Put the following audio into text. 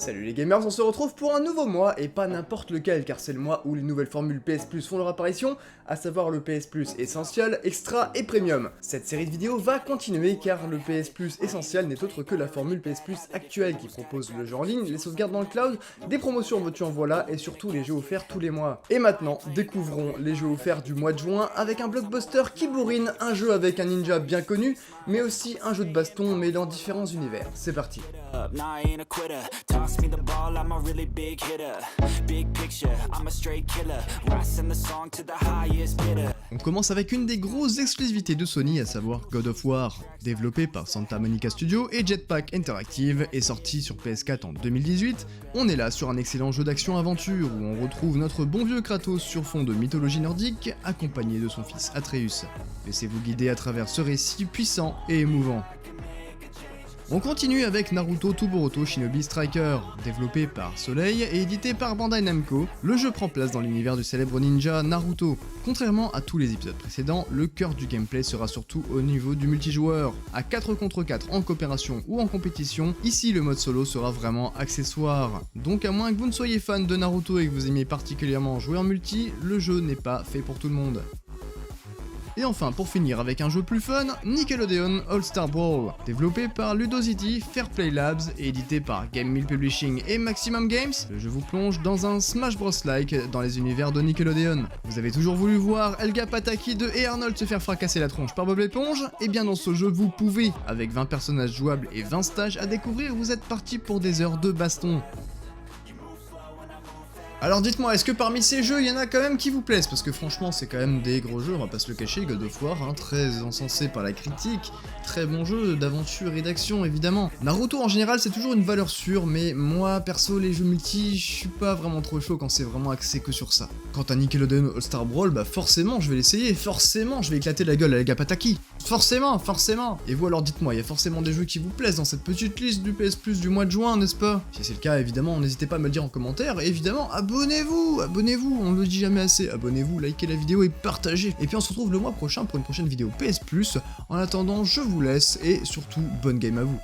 Salut les gamers, on se retrouve pour un nouveau mois, et pas n'importe lequel, car c'est le mois où les nouvelles formules PS Plus font leur apparition, à savoir le PS Plus Essential, Extra et Premium. Cette série de vidéos va continuer, car le PS Plus Essential n'est autre que la formule PS Plus actuelle, qui propose le jeu en ligne, les sauvegardes dans le cloud, des promotions veux-tu en voilà, et surtout les jeux offerts tous les mois. Et maintenant, découvrons les jeux offerts du mois de juin, avec un blockbuster qui bourrine, un jeu avec un ninja bien connu, mais aussi un jeu de baston mêlant différents univers. C'est parti. Nah, I ain't a quitter. Toss me the ball, I'm a really big hitter. Big picture, I'm a straight killer. Rising the song to the highest bidder. On commence avec une des grosses exclusivités de Sony, à savoir God of War. Développé par Santa Monica Studio et Jetpack Interactive et sorti sur PS4 en 2018, on est là sur un excellent jeu d'action-aventure où on retrouve notre bon vieux Kratos sur fond de mythologie nordique, accompagné de son fils Atreus. Laissez-vous guider à travers ce récit puissant et émouvant. On continue avec Naruto Tuboruto Shinobi Striker. Développé par Soleil et édité par Bandai Namco, le jeu prend place dans l'univers du célèbre ninja Naruto. Contrairement à tous les épisodes précédents, le cœur du gameplay sera surtout au niveau du multijoueur. À 4 contre 4 en coopération ou en compétition, ici le mode solo sera vraiment accessoire. Donc à moins que vous ne soyez fan de Naruto et que vous aimiez particulièrement jouer en multi, le jeu n'est pas fait pour tout le monde. Et enfin, pour finir avec un jeu plus fun, Nickelodeon All-Star Brawl. Développé par Ludosity, Fairplay Labs et édité par Game Mill Publishing et Maximum Games, le jeu vous plonge dans un Smash Bros-like dans les univers de Nickelodeon. Vous avez toujours voulu voir Helga Pataki 2 et Arnold se faire fracasser la tronche par Bob l'éponge? Et bien dans ce jeu vous pouvez, avec 20 personnages jouables et 20 stages à découvrir, vous êtes parti pour des heures de baston. Alors dites-moi, est-ce que parmi ces jeux, il y en a quand même qui vous plaisent? Parce que franchement, c'est quand même des gros jeux, on va pas se le cacher, God of War, très encensé par la critique, très bon jeu d'aventure et d'action évidemment. Naruto en général, c'est toujours une valeur sûre, mais moi, perso, les jeux multi, je suis pas vraiment trop chaud quand c'est vraiment axé que sur ça. Quant à Nickelodeon All-Star Brawl, bah forcément, je vais l'essayer, forcément, je vais éclater la gueule à Helga Pataki. Forcément. Et vous alors dites-moi, il y a forcément des jeux qui vous plaisent dans cette petite liste du PS Plus du mois de juin, n'est-ce pas? Si c'est le cas, évidemment, n'hésitez pas à me le dire en commentaire, et évidemment, abonnez-vous, on le dit jamais assez, abonnez-vous, likez la vidéo et partagez. Et puis on se retrouve le mois prochain pour une prochaine vidéo PS Plus. En attendant, je vous laisse, et surtout, bonne game à vous.